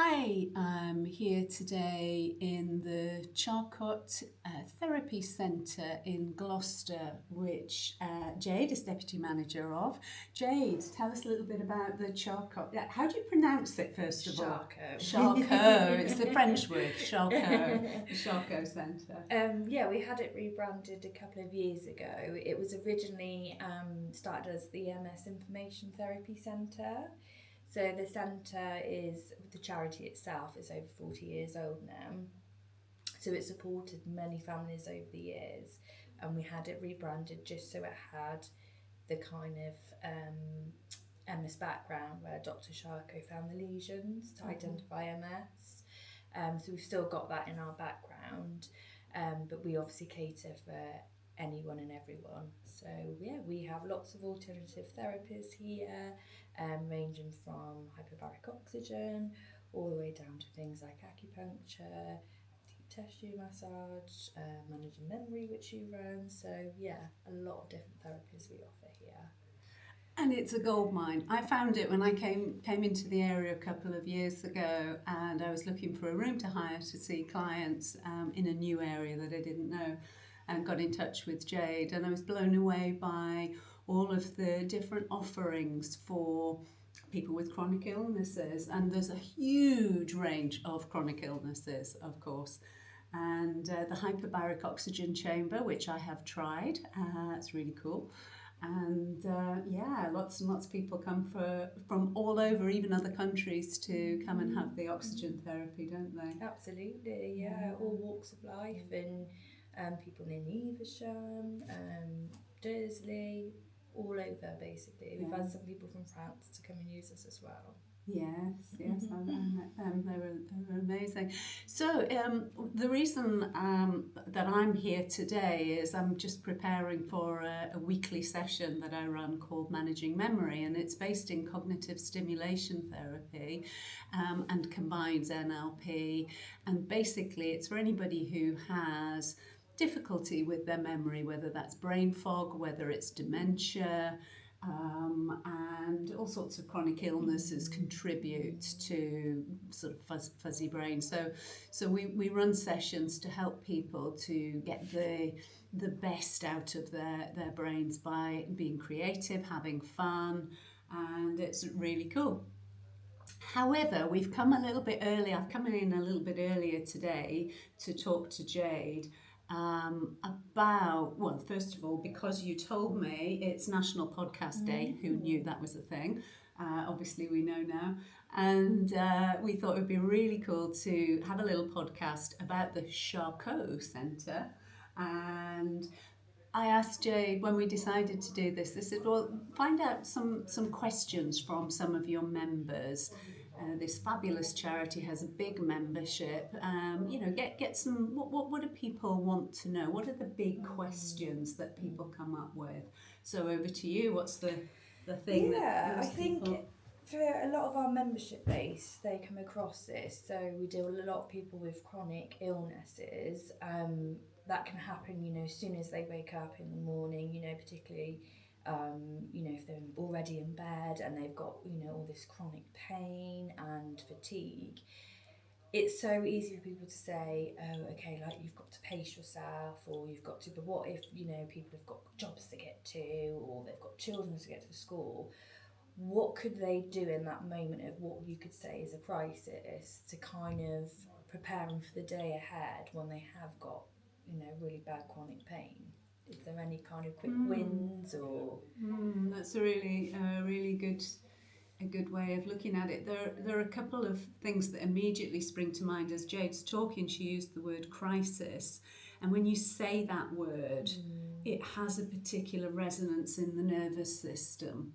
Hi, I'm here today in the Charcot Therapy Centre in Gloucester, which Jade is Deputy Manager of. Jade, tell us a little bit about the Charcot. How do you pronounce it, first of all? Charcot. It's the French word, Charcot. The Charcot Centre. We had it rebranded a couple of years ago. It was originally started as the MS Information Therapy Centre. So the centre the charity itself is over 40 years old now. So it supported many families over the years, and we had it rebranded just so it had the kind of MS background where Dr. Charcot found the lesions to identify MS. So we've still got that in our background, but we obviously cater for anyone and everyone. So we have lots of alternative therapies here, ranging from hyperbaric oxygen all the way down to things like acupuncture, deep tissue massage, managing memory, which you run. So a lot of different therapies we offer here. And it's a goldmine. I found it when I came into the area a couple of years ago, and I was looking for a room to hire to see clients in a new area that I didn't know, and got in touch with Jade, and I was blown away by all of the different offerings for people with chronic illnesses. And there's a huge range of chronic illnesses, of course. And the hyperbaric oxygen chamber, which I have tried, it's really cool. And lots and lots of people come from all over, even other countries, to come and have the oxygen therapy, don't they? Absolutely, yeah. All walks of life, and people in Evesham, Dursley, all over basically. We've had some people from France to come and use us as well. Yes, I met them. They were amazing. So the reason that I'm here today is I'm just preparing for a weekly session that I run called Managing Memory, and it's based in cognitive stimulation therapy and combines NLP. And basically it's for anybody who has difficulty with their memory, whether that's brain fog, whether it's dementia, and all sorts of chronic illnesses contribute to sort of fuzzy brain. So we run sessions to help people to get the best out of their brains by being creative, having fun, and it's really cool. However, we've come a little bit early. I've come in a little bit earlier today to talk to Jade about, well, first of all, because you told me it's National Podcast Day. Who knew that was a thing? Obviously, we know now. And we thought it would be really cool to have a little podcast about the Charcot Centre. And I asked Jade when we decided to do this, I said, well, find out some questions from some of your members. This fabulous charity has a big membership. Get some. What do people want to know? What are the big questions that people come up with? So over to you. What's the thing that most people... For a lot of our membership base, they come across this. So we deal with a lot of people with chronic illnesses. That can happen, as soon as they wake up in the morning, particularly, if they're already in bed and they've got, all this chronic pain and fatigue. It's so easy for people to say, oh, okay, like you've got to pace yourself, or you've got to, but what if, people have got jobs to get to, or they've got children to get to school? What could they do in that moment of what you could say is a crisis to kind of prepare them for the day ahead when they have got, really bad chronic pain? Is there any kind of quick wins or? That's a really good way of looking at it. There are a couple of things that immediately spring to mind. As Jade's talking, she used the word crisis, and when you say that word, it has a particular resonance in the nervous system.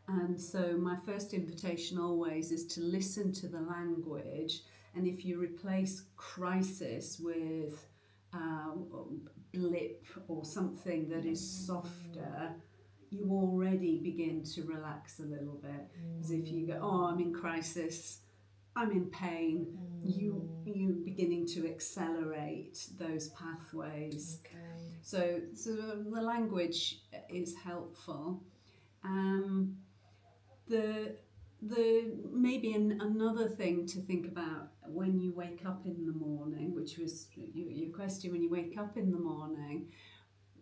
And so my first invitation always is to listen to the language, and if you replace crisis with blip or something that is softer, you already begin to relax a little bit. As if you go, oh, I'm in crisis, I'm in pain, you beginning to accelerate those pathways. Okay. So the language is helpful. another thing to think about when you wake up in the morning, which was your question, when you wake up in the morning,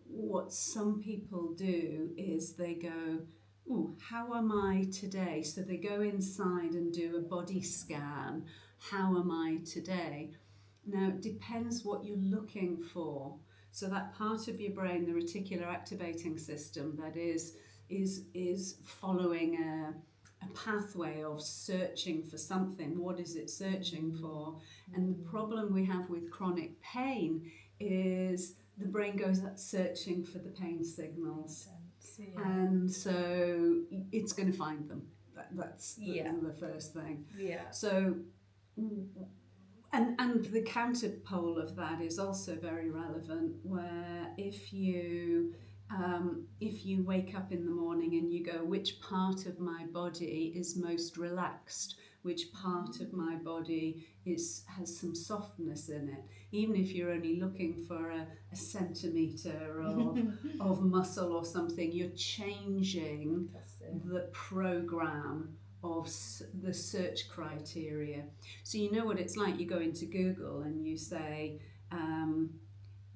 what some people do is they go, "Ooh, how am I today?" So they go inside and do a body scan. How am I today? Now, it depends what you're looking for. So that part of your brain, the reticular activating system, that is following a pathway of searching for something. What is it searching for? And the problem we have with chronic pain is the brain goes up searching for the pain signals. Yeah. And so it's going to find them. That's the first thing. Yeah. So, and the counterpole of that is also very relevant, where if you wake up in the morning and you go, which part of my body is most relaxed? Which part of my body has some softness in it? Even if you're only looking for a centimetre of muscle or something, you're changing the program of the search criteria. So you know what it's like. You go into Google and you say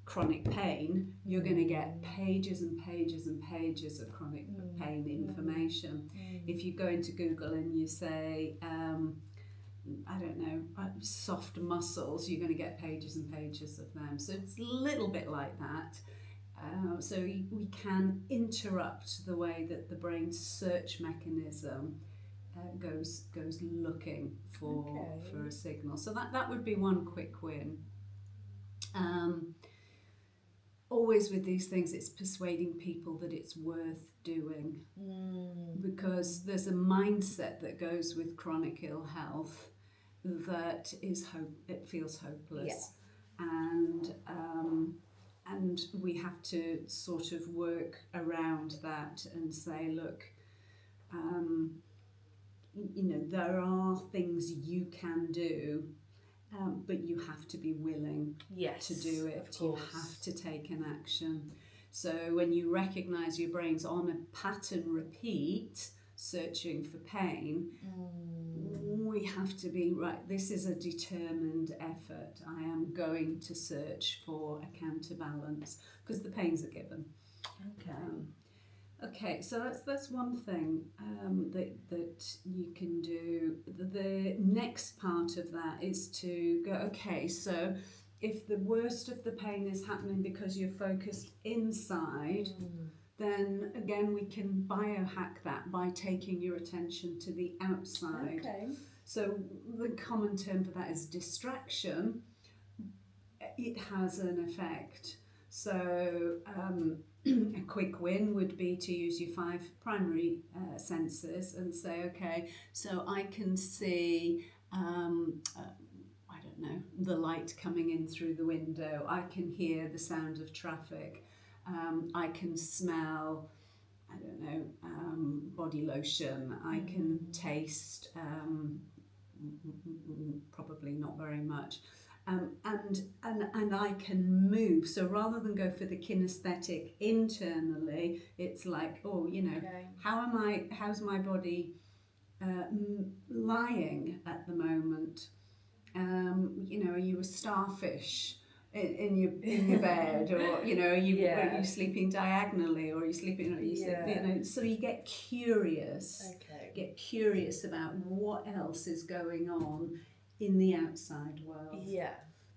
chronic pain, you're going to get pages and pages and pages of chronic pain information. If you go into Google and you say I don't know, soft muscles, you're going to get pages and pages of them. So it's a little bit like that. So we can interrupt the way that the brain's search mechanism goes looking for a signal. So that would be one quick win. Always with these things, it's persuading people that it's worth doing, because there's a mindset that goes with chronic ill health that it feels hopeless, and we have to sort of work around that and say, look, there are things you can do, but you have to be willing to do it. You have to take an action. So when you recognise your brain's on a pattern repeat, searching for pain, we have to be right. This is a determined effort. I am going to search for a counterbalance, because the pain's a given. Okay, so that's one thing that you can do. The next part of that is to go, okay, so if the worst of the pain is happening because you're focused inside, then again we can biohack that by taking your attention to the outside. Okay. So the common term for that is distraction. It has an effect. So a quick win would be to use your 5 primary senses and say, okay, so I can see, I don't know, the light coming in through the window. I can hear the sound of traffic. I can smell, I don't know, body lotion. I can taste, probably not very much. And I can move. So rather than go for the kinesthetic internally, it's like, how's my body lying at the moment? Are you a starfish in your bed, or are you sleeping diagonally, or are you sleeping? So you get curious. Get curious about what else is going on in the outside world.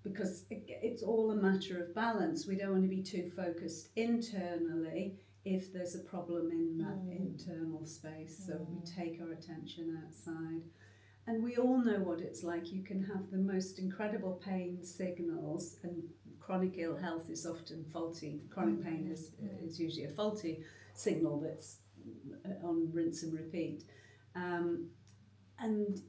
Because it's all a matter of balance. We don't want to be too focused internally if there's a problem in that internal space. So we take our attention outside. And we all know what it's like. You can have the most incredible pain signals, and chronic ill health is often faulty. Chronic pain is usually a faulty signal that's on rinse and repeat. And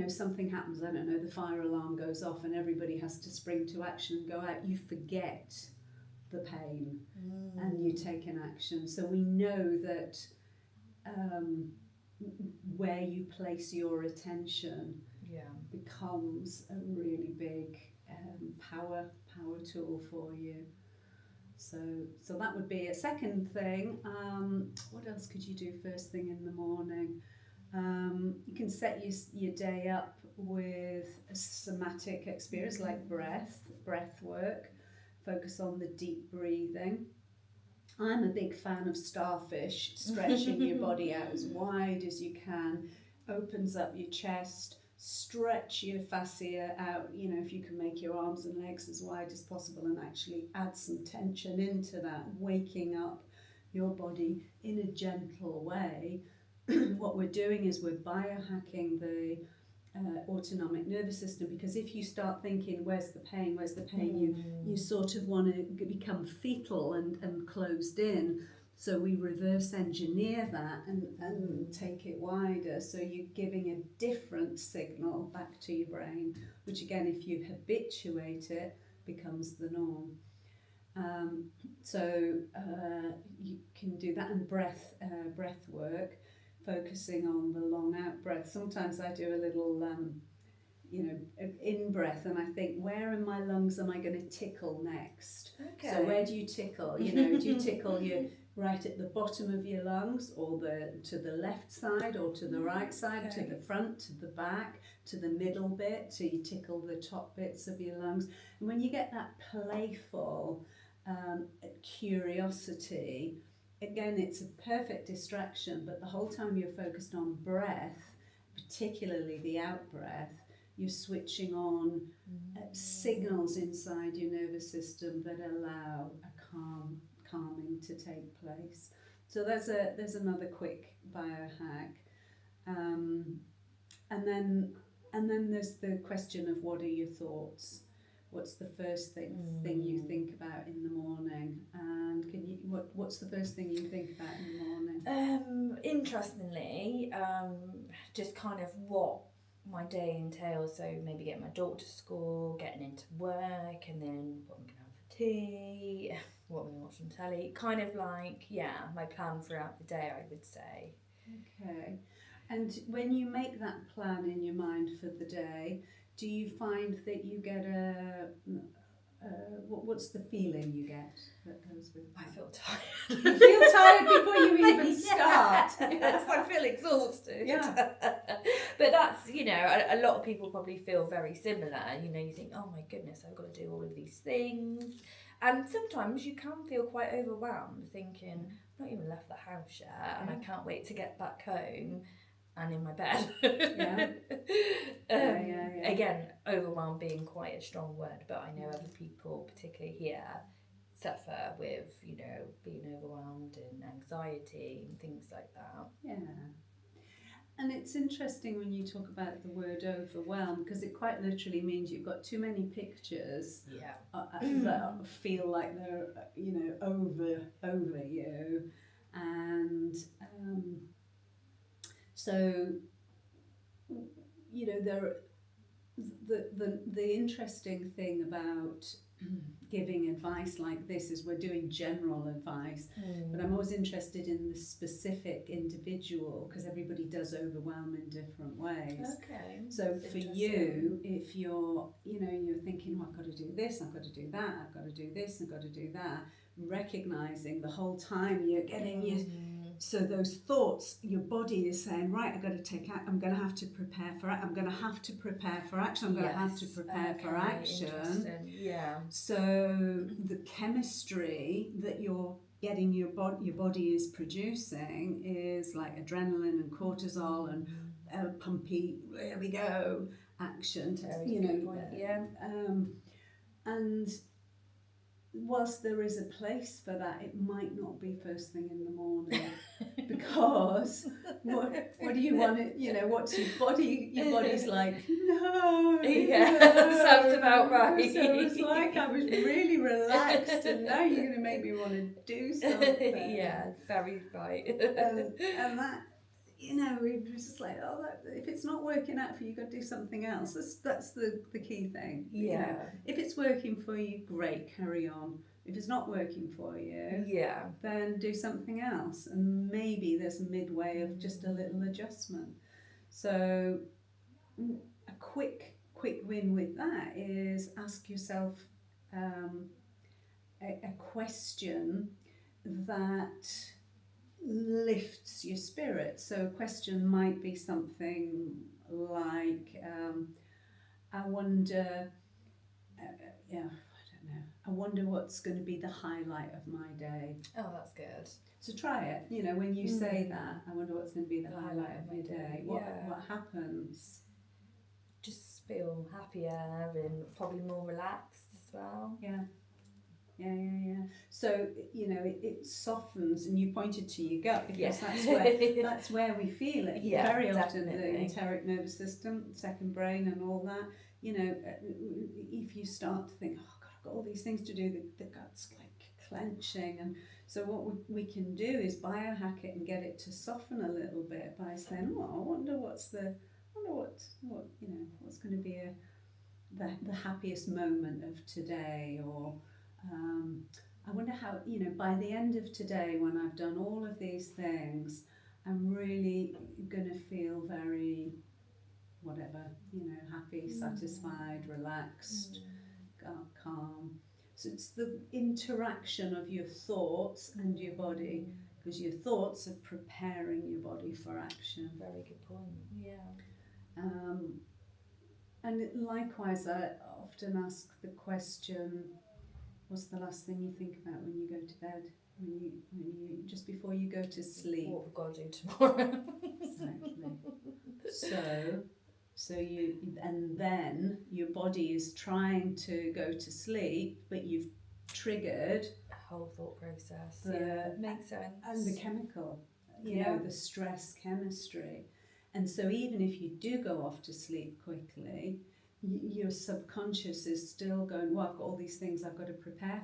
something happens, I don't know, the fire alarm goes off and everybody has to spring to action and go out. You forget the pain and you take an action. So we know that where you place your attention becomes a really big power tool for you. So that would be a second thing. What else could you do first thing in the morning? You can set your day up with a somatic experience like breath work. Focus on the deep breathing. I'm a big fan of starfish, stretching your body out as wide as you can, opens up your chest, stretch your fascia out, if you can make your arms and legs as wide as possible and actually add some tension into that, waking up your body in a gentle way. What we're doing is we're biohacking the autonomic nervous system, because if you start thinking where's the pain, you sort of want to become fetal and closed in. So we reverse engineer that and take it wider, so you're giving a different signal back to your brain, which again, if you habituate it, becomes the norm. So you can do that, and breath work, focusing on the long out breath. Sometimes I do a little in breath, and I think, where in my lungs am I going to tickle next? Okay. So where do you tickle? Do you tickle your right at the bottom of your lungs, or to the left side, or to the right side, to the front, to the back, to the middle bit, so you tickle the top bits of your lungs. And when you get that playful curiosity, again, it's a perfect distraction, but the whole time you're focused on breath, particularly the out breath, you're switching on signals inside your nervous system that allow a calming to take place. So there's another quick biohack. And then there's the question of, what are your thoughts? What's the first thing you think about in the morning? And what's the first thing you think about in the morning? Interestingly, just kind of what my day entails. So maybe getting my daughter to school, getting into work, and then what I'm going to have for tea, what I'm going to watch on telly. Kind of like, my plan throughout the day, I would say. Okay. And when you make that plan in your mind for the day, do you find that you get what's the feeling you get that goes with that? I feel tired. You feel tired before you even start. Yes, I feel exhausted. Yeah. But that's, a lot of people probably feel very similar. You think, oh my goodness, I've got to do all of these things. And sometimes you can feel quite overwhelmed, thinking, I've not even left the house yet, and I can't wait to get back home and in my bed. Again, overwhelm being quite a strong word, but I know other people, particularly here, suffer with, being overwhelmed and anxiety and things like that. Yeah. And it's interesting when you talk about the word overwhelm, because it quite literally means you've got too many pictures that feel like they're, over you. And so, the interesting thing about giving advice like this is we're doing general advice, but I'm always interested in the specific individual, because everybody does overwhelm in different ways. Okay. So for you, if you're, you're thinking, I've got to do this, I've got to do that, I've got to do this, I've got to do that, recognizing the whole time you're getting so those thoughts, your body is saying, right, I've got to take action, I'm going to have to prepare for it, I'm going to have to prepare for action, I'm going to have to prepare for action. Yeah. So the chemistry that you're getting your body is producing is like adrenaline and cortisol and pumpy, there we go, action. And whilst there is a place for that, it might not be first thing in the morning, because what do you want it? What's your body? Your body's like, no. Sounds about right. So it's like I was really relaxed, and now you're going to make me want to do something. Yeah, very right. And that, we're just like, if it's not working out for you, you've got to do something else. That's the key thing. Yeah. If it's working for you, great, carry on. If it's not working for you, then do something else. And maybe there's a midway of just a little adjustment. So a quick win with that is ask yourself a question that lifts your spirit. So a question might be something like, I wonder, yeah, I don't know. I wonder what's going to be the highlight of my day. Oh, that's good. So try it. You know, when you say that, I wonder what's going to be the highlight of my day. What happens? Just feel happier and probably more relaxed as well. Yeah. So, you know, it softens, and you pointed to your gut because that's where we feel it. Yeah, very often definitely. the enteric nervous system, second brain, and all that. You know, if you start to think, oh God, I've got all these things to do, the gut's like clenching, and so what we can do is biohack it and get it to soften a little bit by saying, oh, I wonder what you know, what's going to be the happiest moment of today, or I wonder how, you know, by the end of today, when I've done all of these things, I'm really going to feel very, whatever, you know, happy, satisfied, relaxed, calm. So it's the interaction of your thoughts and your body, because your thoughts are preparing your body for action. Very good point, yeah. And likewise, I often ask the question, what's the last thing you think about when you go to bed? When you just before you go to sleep? What we've got to do tomorrow. Exactly. So you, and then your body is trying to go to sleep, but you've triggered a whole thought process. Makes sense. And the chemical, you know, the stress chemistry. And so even if you do go off to sleep quickly, your subconscious is still going, well, I've got all these things I've got to prepare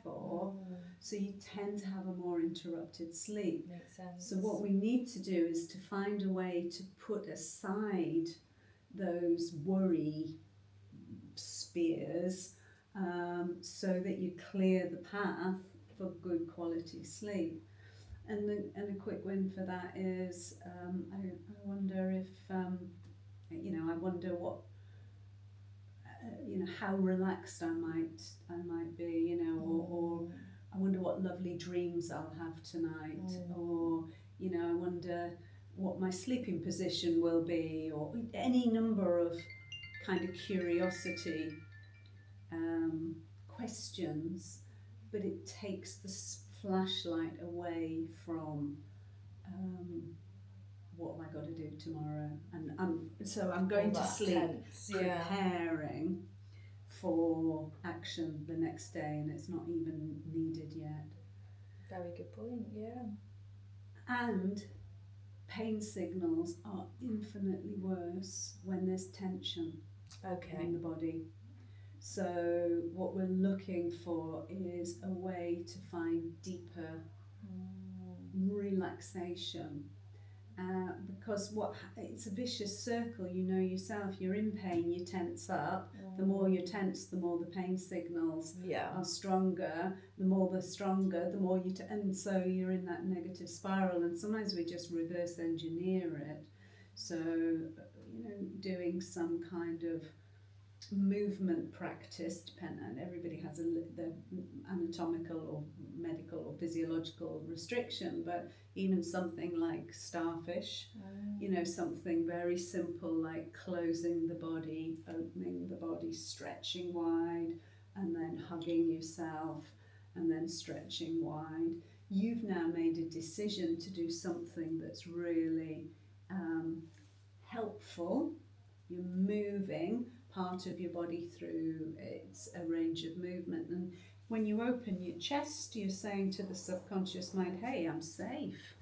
for. So you tend to have a more interrupted sleep. Makes sense. So what we need to do is to find a way to put aside those worry spears, so that you clear the path for good quality sleep. And a quick win for that is, I wonder if, you know, I wonder what, you know, how relaxed I might be, you know, or I wonder what lovely dreams I'll have tonight, or, you know, I wonder what my sleeping position will be, or any number of kind of curiosity questions, but it takes the flashlight away from what have I got to do tomorrow, and I'm going to sleep preparing for action the next day, and it's not even needed yet. Very good point, yeah. And pain signals are infinitely worse when there's tension in the body. So what we're looking for is a way to find deeper relaxation, because it's a vicious circle. You know yourself, you're in pain, you tense up. The more you're tense, the more the pain signals are stronger. The more they're stronger, the more and so you're in that negative spiral. And sometimes we just reverse engineer it. So, you know, doing some kind of movement practice, depending, everybody has the anatomical or medical or physiological restriction, but even something like starfish, you know, something very simple like closing the body, opening the body, stretching wide, and then hugging yourself, and then stretching wide. You've now made a decision to do something that's really helpful. You're moving part of your body through a range of movement, and when you open your chest, you're saying to the subconscious mind, hey, I'm safe,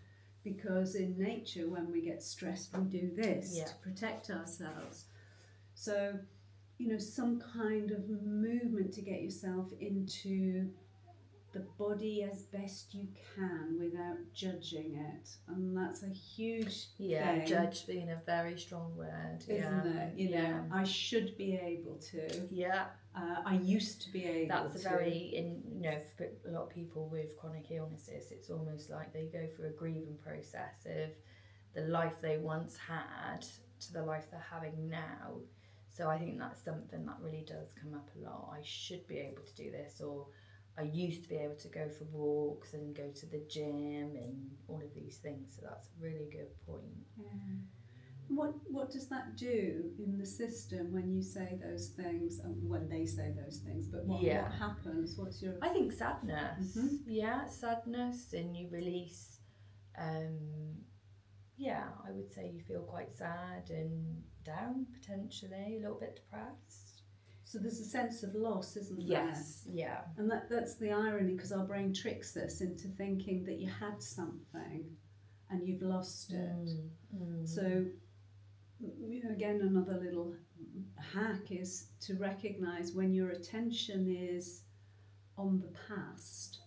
because in nature when we get stressed we do this to protect ourselves. So, you know, some kind of movement to get yourself into the body as best you can without judging it, and that's a huge thing. Judge being a very strong word, isn't it? You know, I should be able to. I used to be able That's to. you know, for a lot of people with chronic illnesses, it's almost like they go through a grieving process of the life they once had to the life they're having now. So I think that's something that really does come up a lot. I should be able to do this, or I used to be able to go for walks and go to the gym and all of these things. So that's a really good point. Yeah. What does that do in the system when you say those things, when they say those things? But what happens? What's your... I think sadness. Mm-hmm. Yeah, sadness, and you release. I would say you feel quite sad and down, potentially a little bit depressed. So there's a sense of loss, isn't there? Yes, yeah. And that's the irony, because our brain tricks us into thinking that you had something and you've lost it. So, again, another little hack is to recognise when your attention is on the past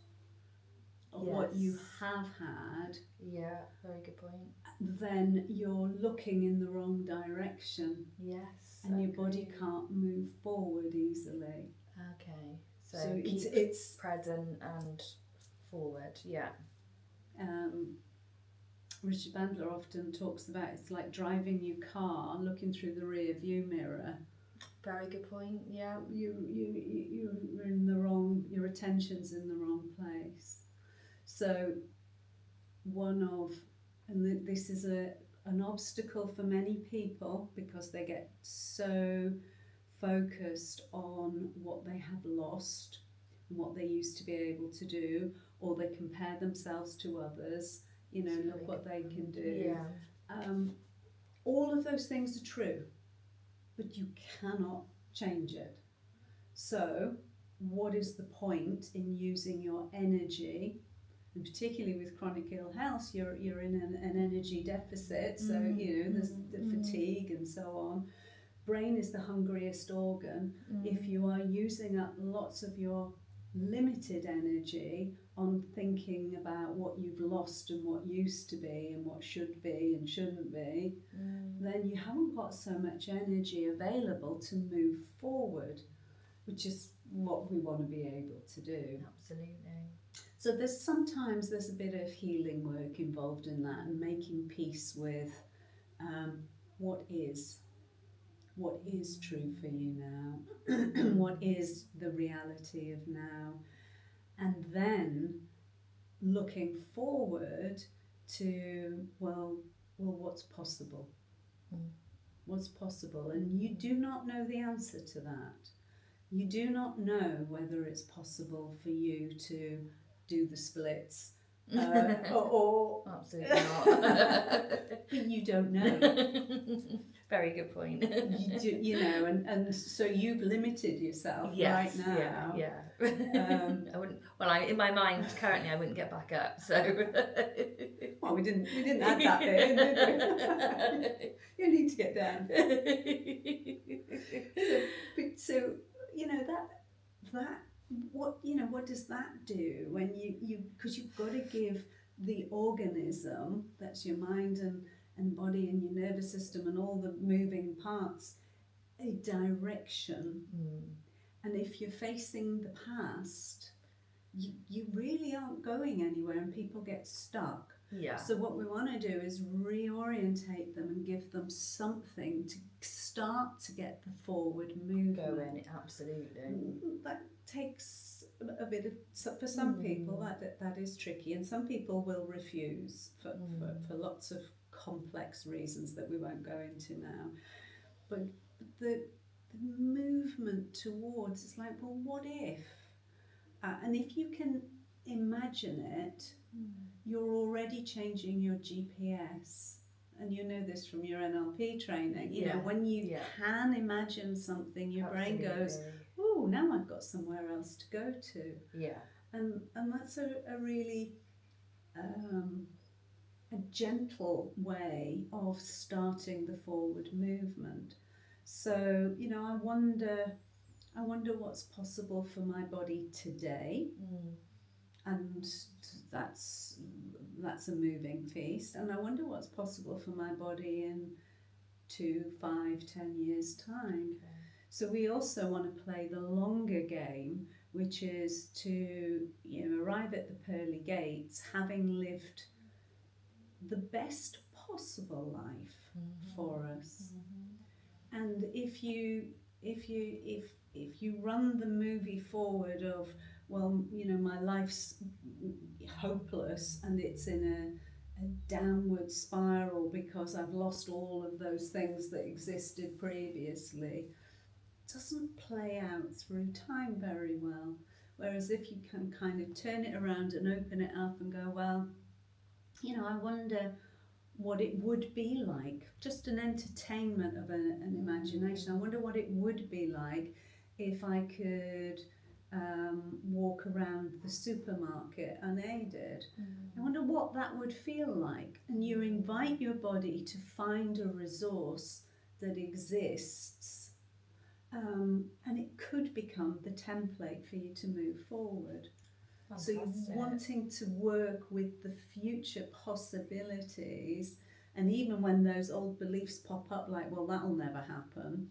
of what you have had. Yeah, very good point. Then you're looking in the wrong direction. Yes. And your body can't move forward easily. Okay. So it's present and forward, yeah. Richard Bandler often talks about it's like driving your car, looking through the rear view mirror. Very good point, yeah. You're in the wrong, your attention's in the wrong place. So this is an obstacle for many people, because they get so focused on what they have lost and what they used to be able to do, or they compare themselves to others, look what they can do. Yeah. All of those things are true, but you cannot change it. So what is the point in using your energy? And particularly with chronic ill health, you're in an energy deficit, so there's the fatigue and so on. Brain is the hungriest organ. If you are using up lots of your limited energy on thinking about what you've lost and what used to be and what should be and shouldn't be, then you haven't got so much energy available to move forward, which is what we want to be able to do. Absolutely. So sometimes there's a bit of healing work involved in that, and making peace with what is true for you now, what is the reality of now, and then looking forward to what's possible. What's possible, and you do not know the answer to that. You do not know whether it's possible for you to do the splits or absolutely not. But you don't know. Very good point. And so you've limited yourself right now. Yeah. I wouldn't. Well, in my mind currently, I wouldn't get back up. So. Well, we didn't add that bit in, did we? You need to get down. So that what does that do when because you've got to give the organism, that's your mind and body and your nervous system and all the moving parts, a direction. And if you're facing the past, you really aren't going anywhere, and people get stuck. Yeah. So what we want to do is reorientate them and give them something to start to get the forward movement. Go in, absolutely. That takes a bit of, for some people that is tricky, and some people will refuse for lots of complex reasons that we won't go into now. But the movement towards, it's like, well, what if? And if you can imagine it, you're already changing your GPS. And you know this from your NLP training. You know, when you can imagine something, your brain goes, oh, now I've got somewhere else to go to. Yeah. And that's a really a gentle way of starting the forward movement. So, I wonder what's possible for my body today. And that's a moving feast. And I wonder what's possible for my body in 2, 5, 10 years' time. Okay. So we also want to play the longer game, which is to arrive at the pearly gates, having lived the best possible life for us. And if you run the movie forward of well, you know, my life's hopeless and it's in a downward spiral because I've lost all of those things that existed previously, doesn't play out through time very well. Whereas if you can kind of turn it around and open it up and go, well, you know, I wonder what it would be like, just an entertainment of an imagination. I wonder what it would be like if I could walk around the supermarket unaided. I wonder what that would feel like. And you invite your body to find a resource that exists, and it could become the template for you to move forward. Fantastic. So you're wanting to work with the future possibilities, and even when those old beliefs pop up like, well, that'll never happen,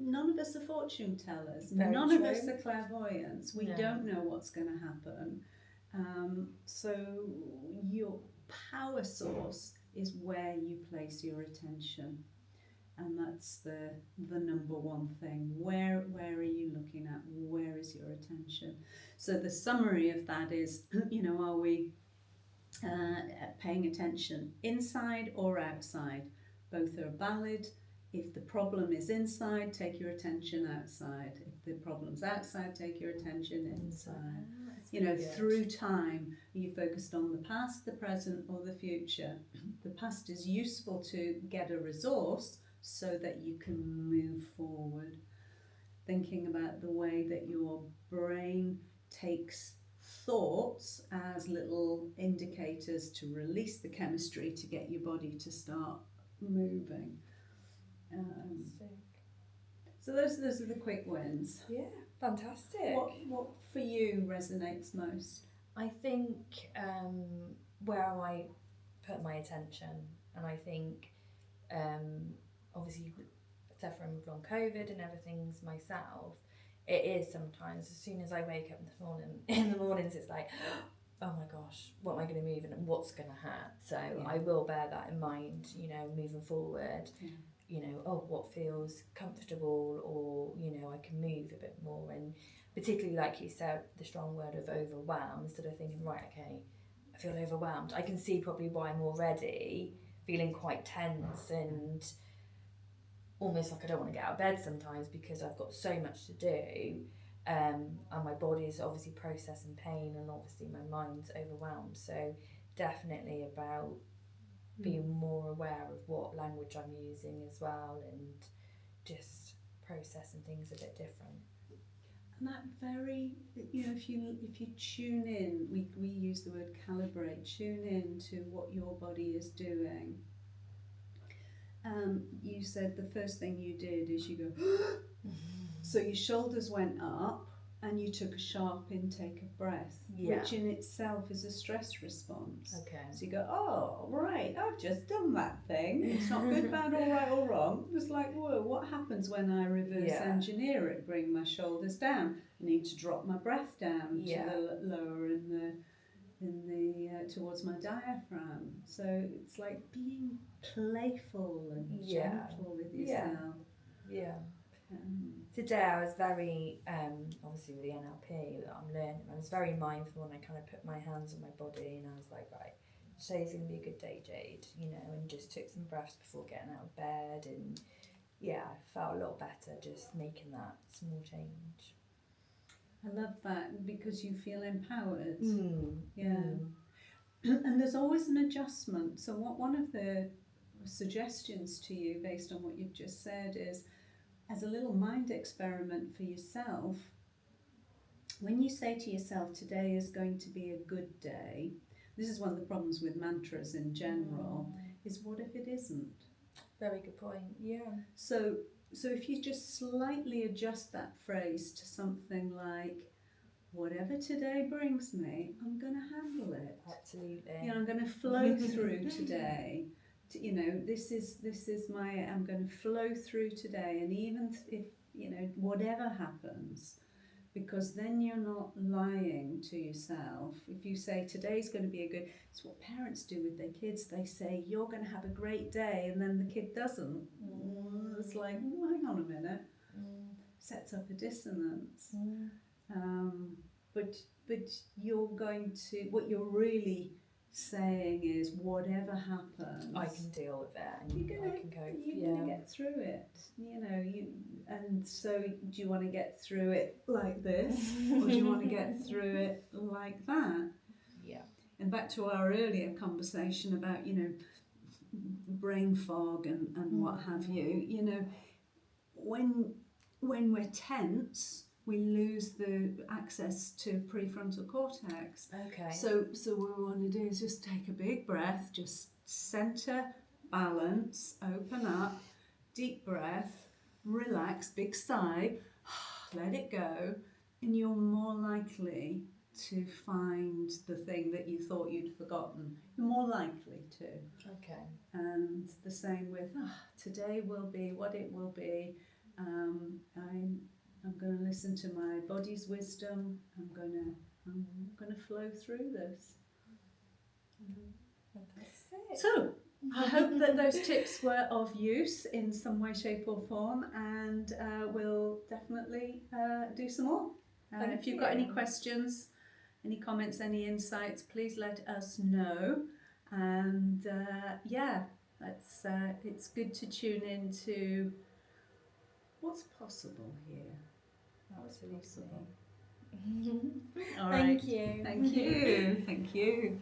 none of us are fortune tellers. Very None true. of us are clairvoyants. We No. don't know what's going to happen. So your power source is where you place your attention. And that's the number one thing. Where are you looking at? Where is your attention? So the summary of that is, you know, are we paying attention inside or outside? Both are valid. If the problem is inside, take your attention outside. If the problem's outside, take your attention inside. You know, through time, are you focused on the past, the present, or the future? The past is useful to get a resource so that you can move forward. Thinking about the way that your brain takes thoughts as little indicators to release the chemistry to get your body to start moving. So those are the quick wins. Yeah, fantastic. What for you resonates most? I think where I put my attention, and I think obviously suffering with long COVID and everything's myself, it is sometimes as soon as I wake up in the mornings it's like, oh my gosh, what am I going to move and what's going to hurt? So Yeah. I will bear that in mind, you know, moving forward. Yeah. You know, oh, what feels comfortable, or, you know, I can move a bit more. And particularly, like you said, the strong word of overwhelm, instead of thinking, right, okay, I feel overwhelmed, I can see probably why I'm already feeling quite tense and almost like I don't want to get out of bed sometimes because I've got so much to do, and my body is obviously processing pain, and obviously my mind's overwhelmed. So definitely about being more aware of what language I'm using as well, and just processing things a bit different. And that very, you know, if you tune in, we use the word calibrate, tune in to what your body is doing. You said the first thing you did is you go, so your shoulders went up and you took a sharp intake of breath, which in itself is a stress response. Okay. So you go, oh, right, I've just done that thing. It's not good, bad, all right, or wrong. It was like, whoa, what happens when I reverse engineer it, bring my shoulders down? I need to drop my breath down to the lower in the towards my diaphragm. So it's like being playful and gentle with yourself. Yeah. Today I was very, obviously with the NLP that I'm learning, I was very mindful, and I kind of put my hands on my body and I was like, right, today's going to be a good day, Jade, you know, and just took some breaths before getting out of bed, and I felt a lot better just making that small change. I love that, because you feel empowered. And there's always an adjustment. So one of the suggestions to you based on what you've just said is, as a little mind experiment for yourself, when you say to yourself, today is going to be a good day, this is one of the problems with mantras in general, is what if it isn't? Very good point, So if you just slightly adjust that phrase to something like, whatever today brings me, I'm going to handle it. Absolutely. You know, I'm going to flow through today. You know, this is I'm going to flow through today, and even if, you know, whatever happens, because then you're not lying to yourself. If you say today's going to be a good, it's what parents do with their kids. They say you're going to have a great day, and then the kid doesn't. It's like, hang on a minute. Sets up a dissonance. But you're going to, what you're really saying is, whatever happens, I can deal with it, and you're gonna, I can cope. you're gonna get through it. You know, and so do you want to get through it like this, or do you want to get through it like that? Yeah. And back to our earlier conversation about, you know, brain fog and what have you. You know, when we're tense, we lose the access to prefrontal cortex. Okay. So what we want to do is just take a big breath, just center, balance, open up, deep breath, relax, big sigh, let it go, and you're more likely to find the thing that you thought you'd forgotten. You're more likely to. Okay. And the same with today will be what it will be. I'm going to listen to my body's wisdom. I'm going to flow through this. Fantastic. So I hope that those tips were of use in some way, shape, or form, and we'll definitely do some more. If you've got any questions, any comments, any insights, please let us know. And it's good to tune into what's possible here. What's possible. All right. Thank you. Thank you. Thank you.